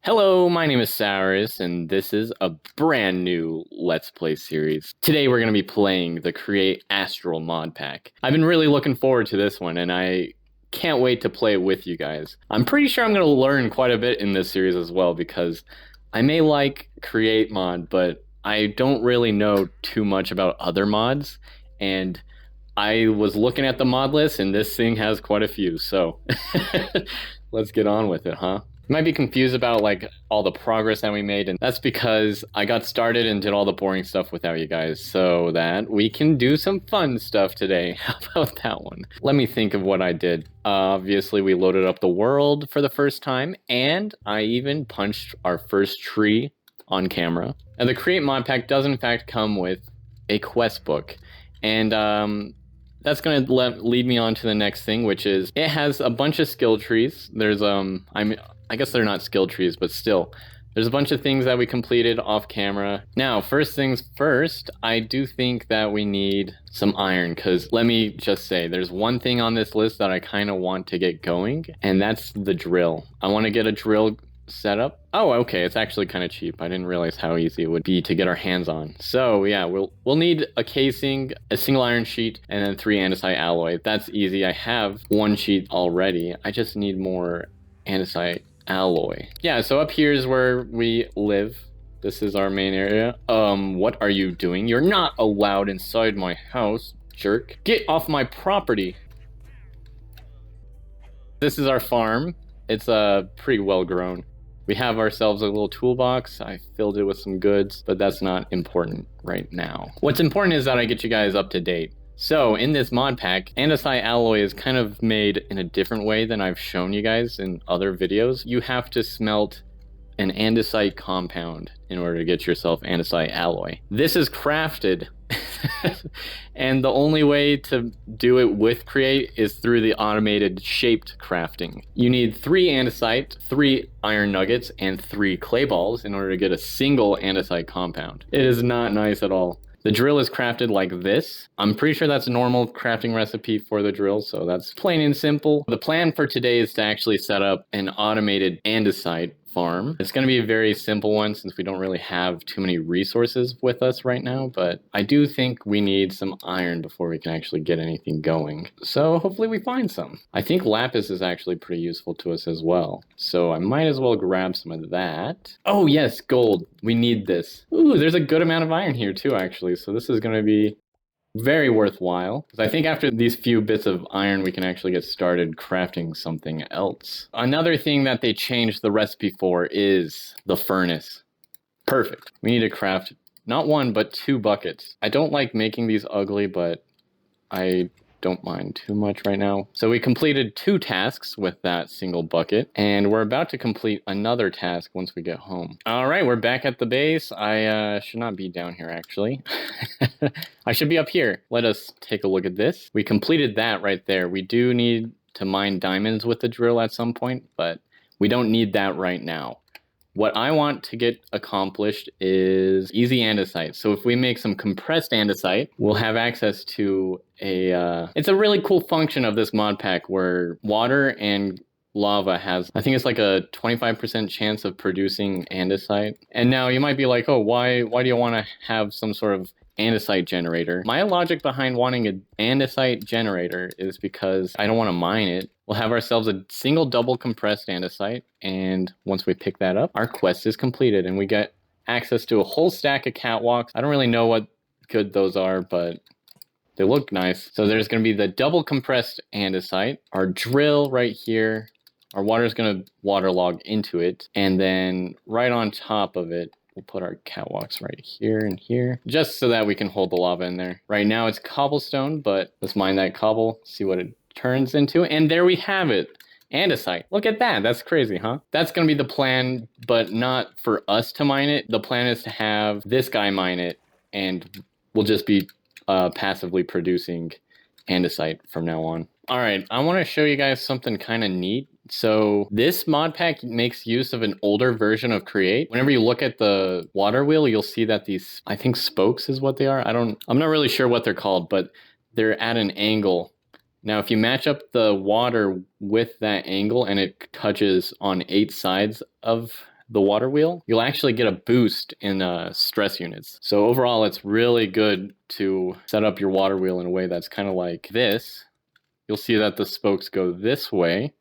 Hello, my name is Cyrus, and this is a brand new Let's Play series. Today we're going to be playing the Create Astral mod pack. I've been really looking forward to this one, and I can't wait to play it with you guys. I'm pretty sure I'm going to learn quite a bit in this series as well, because I may like Create mod, but I don't really know too much about other mods, and I was looking at the mod list, and this thing has quite a few, so let's get on with it, huh? You might be confused about like all the progress that we made, and that's because I got started and did all the boring stuff without you guys, so that we can do some fun stuff today. How about that one? Let me think of what I did. Obviously, we loaded up the world for the first time, and I even punched our first tree on camera. Now, the Create mod pack does in fact come with a quest book, and that's going to lead me on to the next thing, which is it has a bunch of skill trees. There's I guess they're not skill trees, but still, there's a bunch of things that we completed off camera. Now, first things first, I do think that we need some iron, because let me just say, there's one thing on this list that I kind of want to get going, and that's the drill. I want to get a drill set up. Oh, okay, it's actually kind of cheap. I didn't realize how easy it would be to get our hands on. So yeah, we'll need a casing, a single iron sheet, and then 3 andesite alloy. That's easy. I have 1 sheet already. I just need more andesite alloy. Yeah, so up here is where we live. This is our main area. What are you doing? You're not allowed inside my house, jerk. Get off my property. This is our farm. It's pretty well grown. We have ourselves a little toolbox. I filled it with some goods, but that's not important right now. What's important is that I get you guys up to date. So in this mod pack, andesite alloy is kind of made in a different way than I've shown you guys in other videos. You have to smelt an andesite compound in order to get yourself andesite alloy. This is crafted and the only way to do it with Create is through the automated shaped crafting. You need 3 andesite, 3 iron nuggets, and 3 clay balls in order to get a single andesite compound. It is not nice at all. The drill is crafted like this. I'm pretty sure that's a normal crafting recipe for the drill, so that's plain and simple. The plan for today is to actually set up an automated andesite farm. It's going to be a very simple one since we don't really have too many resources with us right now, but I do think we need some iron before we can actually get anything going. So hopefully we find some. I think lapis is actually pretty useful to us as well, so I might as well grab some of that. Oh yes, gold. We need this. Ooh, there's a good amount of iron here too, actually, so this is going to be very worthwhile, because I think after these few bits of iron we can actually get started crafting something else. Another thing that they changed the recipe for is the furnace. Perfect. We need to craft not 1 but 2 buckets. I don't like making these ugly, but I don't mind too much right now. So we completed 2 tasks with that single bucket, and we're about to complete another task once we get home. All right, we're back at the base. I should not be down here, actually. I should be up here. Let us take a look at this. We completed that right there. We do need to mine diamonds with the drill at some point, but we don't need that right now. What I want to get accomplished is easy andesite. So if we make some compressed andesite, we'll have access to it's a really cool function of this mod pack where water and lava has, I think it's like a 25% chance of producing andesite. And now you might be like, oh, why do you want to have some sort of andesite generator? My logic behind wanting an andesite generator is because I don't want to mine it. We'll have ourselves a single double compressed andesite, and once we pick that up, our quest is completed and we get access to a whole stack of catwalks. I don't really know what good those are, but they look nice. So there's going to be the double compressed andesite, our drill right here. Our water is going to waterlog into it, and then right on top of it, we'll put our catwalks right here and here, just so that we can hold the lava in there. Right now it's cobblestone, but let's mine that cobble, see what it turns into, and there we have it. Andesite. Look at that. That's crazy, huh? That's going to be the plan, but not for us to mine it. The plan is to have this guy mine it, and we'll just be passively producing andesite from now on. All right, I want to show you guys something kind of neat. So this mod pack makes use of an older version of Create. Whenever you look at the water wheel, you'll see that these, I think spokes is what they are. I'm not really sure what they're called, but they're at an angle. Now, if you match up the water with that angle and it touches on 8 sides of the water wheel, you'll actually get a boost in stress units. So overall, it's really good to set up your water wheel in a way that's kind of like this. You'll see that the spokes go this way.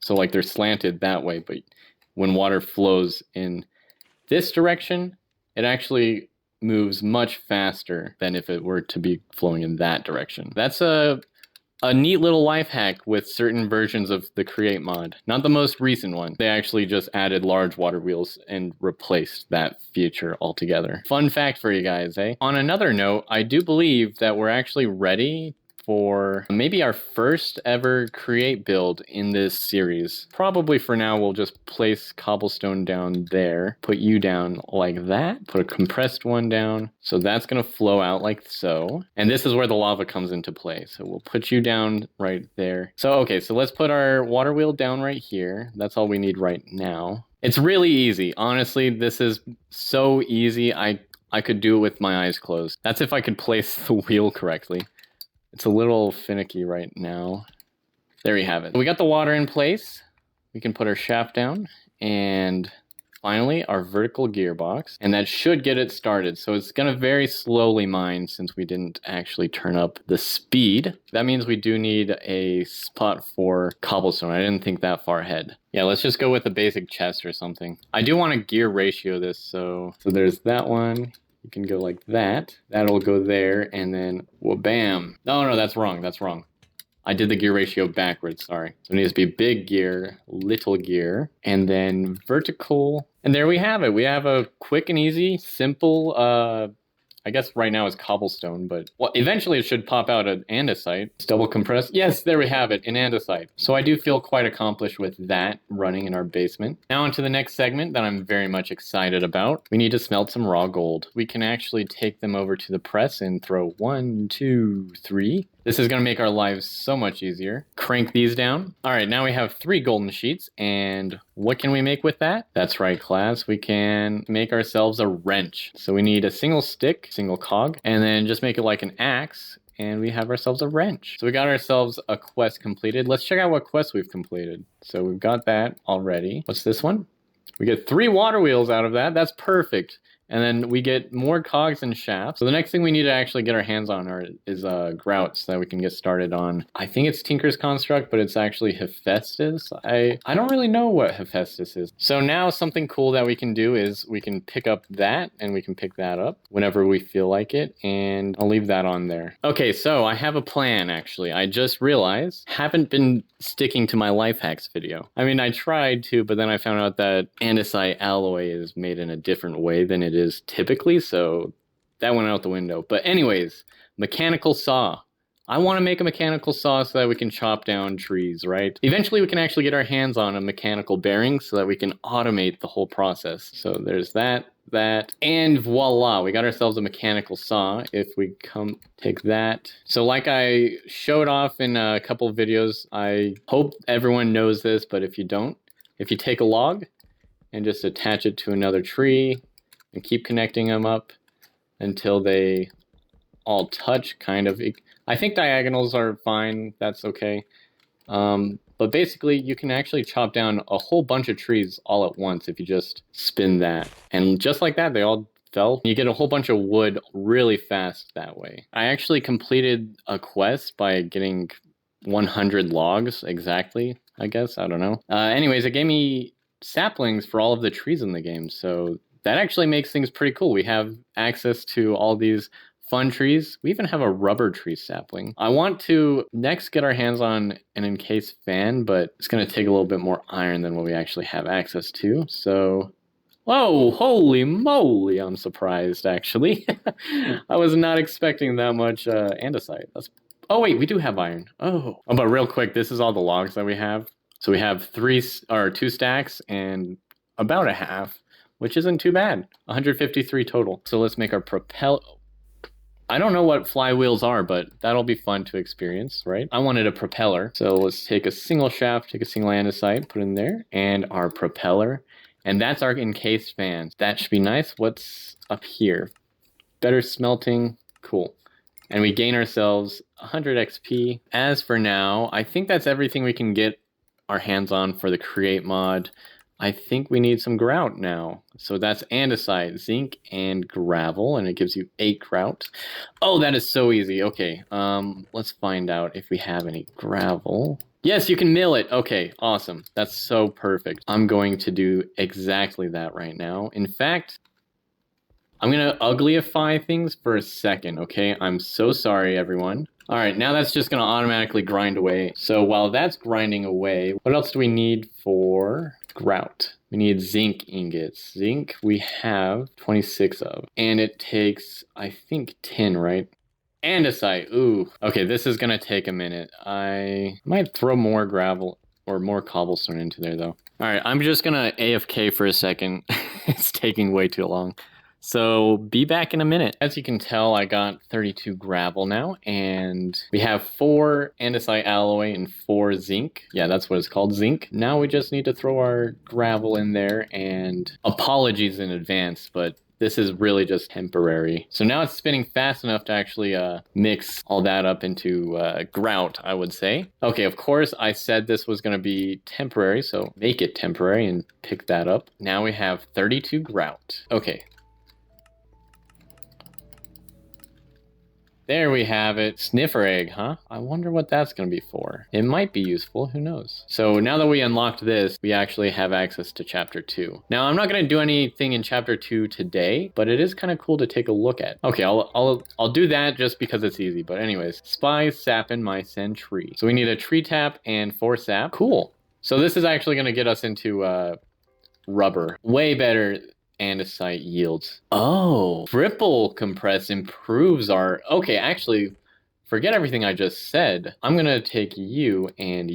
So like they're slanted that way, but when water flows in this direction, it actually moves much faster than if it were to be flowing in that direction. That's a neat little life hack with certain versions of the Create mod. Not the most recent one. They actually just added large water wheels and replaced that feature altogether. Fun fact for you guys, eh? On another note, I do believe that we're actually ready for maybe our first ever Create build in this series. Probably for now, we'll just place cobblestone down there, put you down like that, put a compressed one down. So that's gonna flow out like so. And this is where the lava comes into play. So we'll put you down right there. So, okay, so let's put our water wheel down right here. That's all we need right now. It's really easy. Honestly, this is so easy. I could do it with my eyes closed. That's if I could place the wheel correctly. It's a little finicky right now. There we have it. We got the water in place. We can put our shaft down. And finally, our vertical gearbox. And that should get it started. So it's going to very slowly mine since we didn't actually turn up the speed. That means we do need a spot for cobblestone. I didn't think that far ahead. Yeah, let's just go with a basic chest or something. I do want to gear ratio this. So there's that one. You can go like that. That'll go there, and then, well, bam. No, that's wrong. That's wrong. I did the gear ratio backwards, sorry. So it needs to be big gear, little gear, and then vertical. And there we have it. We have a quick and easy, simple, I guess right now it's cobblestone, but well, eventually it should pop out an andesite. It's double compressed. Yes, there we have it, an andesite. So I do feel quite accomplished with that running in our basement. Now onto the next segment that I'm very much excited about. We need to smelt some raw gold. We can actually take them over to the press and throw 1, 2, 3. This is going to make our lives so much easier. Crank these down. All right, now we have 3 golden sheets, and what can we make with that? That's right, class. We can make ourselves a wrench. So we need a single stick, single cog, and then just make it like an axe, and we have ourselves a wrench. So we got ourselves a quest completed. Let's check out what quest we've completed. So we've got that already. What's this one? We get 3 water wheels out of that. That's perfect. And then we get more cogs and shafts. So the next thing we need to actually get our hands on is grout so that we can get started on, I think it's Tinker's Construct, but it's actually Hephaestus. I don't really know what Hephaestus is. So now something cool that we can do is we can pick up that and we can pick that up whenever we feel like it. And I'll leave that on there. Okay, so I have a plan actually. I just realized haven't been sticking to my life hacks video. I mean, I tried to, but then I found out that andesite alloy is made in a different way than it is typically, so that went out the window. But anyways, mechanical saw. I want to make a mechanical saw so that we can chop down trees, right? Eventually we can actually get our hands on a mechanical bearing so that we can automate the whole process. So there's that, and voila, we got ourselves a mechanical saw. If we come take that. So like I showed off in a couple of videos, I hope everyone knows this, but if you don't, if you take a log and just attach it to another tree and keep connecting them up until they all touch, kind of. I think diagonals are fine, that's okay. But basically, you can actually chop down a whole bunch of trees all at once if you just spin that. And just like that, they all fell. You get a whole bunch of wood really fast that way. I actually completed a quest by getting 100 logs exactly, I guess. I don't know. Anyways, it gave me saplings for all of the trees in the game, so that actually makes things pretty cool. We have access to all these fun trees. We even have a rubber tree sapling. I want to next get our hands on an encased fan, but it's going to take a little bit more iron than what we actually have access to. So, whoa, holy moly, I'm surprised actually. I was not expecting that much andesite. Oh wait, we do have iron. Oh, but real quick, this is all the logs that we have. So we have 2 stacks and about a half, which isn't too bad. 153 total. So let's make our propeller. I don't know what flywheels are, but that'll be fun to experience, right? I wanted a propeller. So let's take a single shaft, take a single andesite, put in there, and our propeller. And that's our encased fan. That should be nice. What's up here? Better smelting. Cool. And we gain ourselves 100 XP. As for now, I think that's everything we can get our hands on for the Create mod. I think we need some grout now. So that's andesite, zinc, and gravel, and it gives you 8 grout. Oh, that is so easy. Okay, let's find out if we have any gravel. Yes, you can mill it. Okay, awesome. That's so perfect. I'm going to do exactly that right now. In fact, I'm going to uglyify things for a second, okay? I'm so sorry, everyone. All right, now that's just going to automatically grind away. So while that's grinding away, what else do we need for grout? We need zinc ingots. Zinc we have 26 of. And it takes, I think, 10, right? Andesite. Ooh. Okay, this is going to take a minute. I might throw more gravel or more cobblestone into there, though. All right, I'm just going to AFK for a second. It's taking way too long. So be back in a minute. As you can tell, I got 32 gravel now, and we have 4 andesite alloy and 4 zinc. Yeah, that's what it's called, zinc. Now we just need to throw our gravel in there, and apologies in advance, but this is really just temporary. So now it's spinning fast enough to actually mix all that up into grout, I would say. Okay, of course, I said this was going to be temporary, so make it temporary and pick that up. Now we have 32 grout. Okay. There we have it. Sniffer egg, huh? I wonder what that's going to be for. It might be useful. Who knows? So now that we unlocked this, we actually have access to Chapter 2. Now, I'm not going to do anything in Chapter 2 today, but it is kind of cool to take a look at. Okay, I'll do that just because it's easy. But anyways, spy sapping my tree. So we need a tree tap and 4 sap. Cool. So this is actually going to get us into rubber. Way better andesite yields. Oh, triple compress improves our... Okay, actually, forget everything I just said. I'm gonna take you, and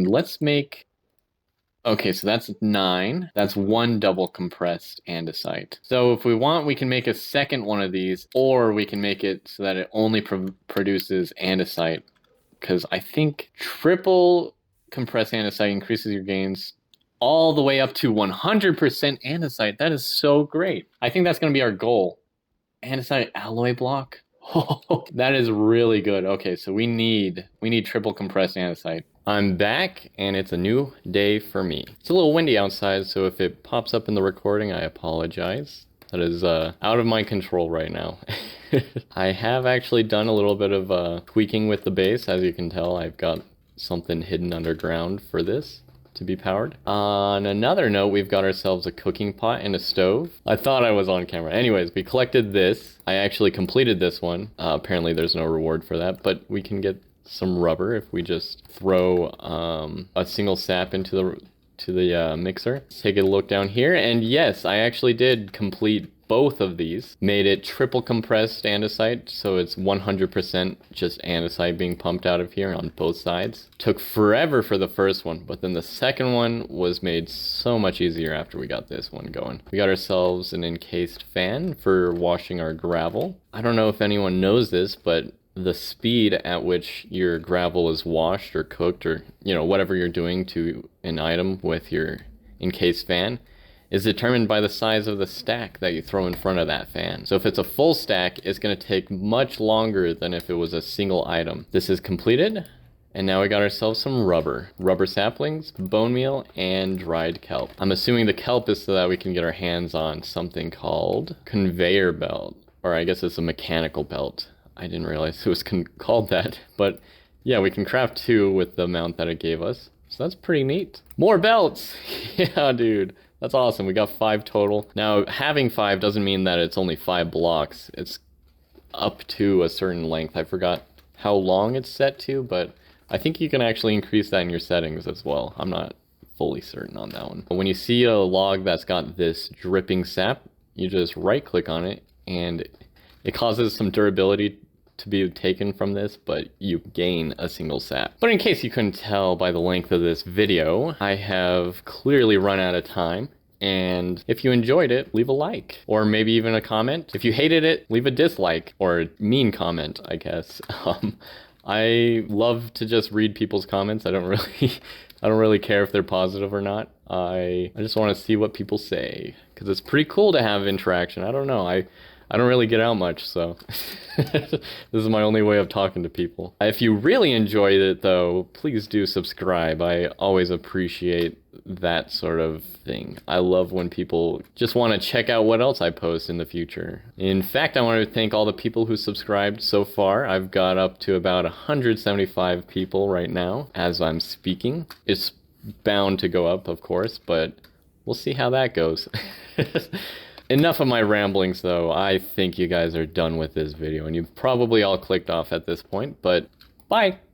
let's make... Okay, so that's 9. That's 1 double compressed andesite. So if we want, we can make a second one of these, or we can make it so that it only produces andesite. Because I think triple compressed andesite increases your gains all the way up to 100% andesite. That is so great. I think that's going to be our goal. Andesite alloy block. Oh, that is really good. Okay, so we need triple compressed andesite. I'm back, and it's a new day for me. It's a little windy outside, so if it pops up in the recording, I apologize. That is out of my control right now. I have actually done a little bit of tweaking with the base. As you can tell, I've got something hidden underground for this to be powered. On another note, we've got ourselves a cooking pot and a stove. I thought I was on camera. Anyways, we collected this. I actually completed this one. Apparently there's no reward for that, but we can get some rubber if we just throw a single sap into the mixer. Let's take a look down here, and yes, I actually did complete both of these. Made it triple compressed andesite, so it's 100% just andesite being pumped out of here on both sides. Took forever for the first one, but then the second one was made so much easier after we got this one going. We got ourselves an encased fan for washing our gravel. I don't know if anyone knows this, but the speed at which your gravel is washed or cooked, or whatever you're doing to an item with your encased fan, is determined by the size of the stack that you throw in front of that fan. So if it's a full stack, it's going to take much longer than if it was a single item. This is completed, and now we got ourselves some rubber saplings, bone meal, and dried kelp. I'm assuming the kelp is so that we can get our hands on something called conveyor belt, or I guess it's a mechanical belt. I didn't realize it was called that, but yeah, we can craft 2 with the amount that it gave us. So that's pretty neat. More belts! Yeah, dude. That's awesome. We got 5 total. Now, having 5 doesn't mean that it's only 5 blocks. It's up to a certain length. I forgot how long it's set to, but I think you can actually increase that in your settings as well. I'm not fully certain on that one. But when you see a log that's got this dripping sap, you just right-click on it, and it causes some durability to be taken from this, but you gain a single sap. But in case you couldn't tell by the length of this video, I have clearly run out of time. And if you enjoyed it, leave a like, or maybe even a comment. If you hated it, leave a dislike, or a mean comment, I guess. I love to just read people's comments. I don't really care if they're positive or not. I just want to see what people say, because it's pretty cool to have interaction. I don't know. I don't really get out much, so this is my only way of talking to people. If you really enjoyed it, though, please do subscribe. I always appreciate that sort of thing. I love when people just want to check out what else I post in the future. In fact, I want to thank all the people who subscribed so far. I've got up to about 175 people right now as I'm speaking. It's bound to go up, of course, but we'll see how that goes. Enough of my ramblings, though. I think you guys are done with this video, and you've probably all clicked off at this point, but bye!